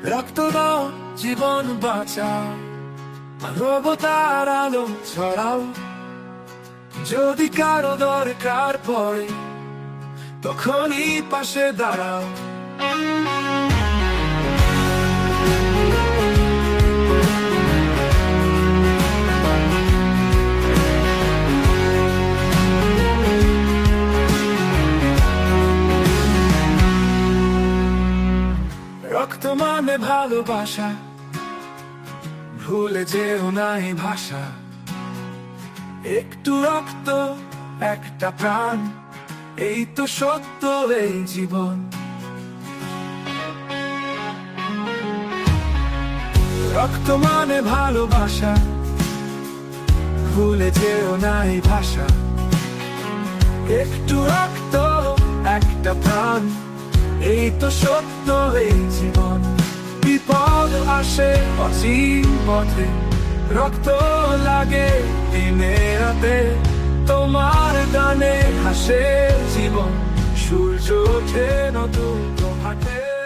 রক্ত দাও, জীবন বাঁচাও, মানবতার আলো ছড়াও। যদি কারো দরকার পড়ে তখনই পাশে দাঁড়াও। রক্ত মানে ভালোবাসা, ভুলে যেও না এই ভাষা। একটু রক্ত, একটা প্রাণ, এই তো সত্য এই জীবন। রক্ত মানে ভালোবাসা, ভুলে যেও না এই ভাষা। একটু রক্ত, একটা প্রাণ, এই তো সত্য এই জীবন। বিপদ আসে অসীম পথে, রক্ত লাগে দিনে রাতে। তোমার গানে হাসে জীবন, সূর্য ওঠে নতুন প্রভাতে।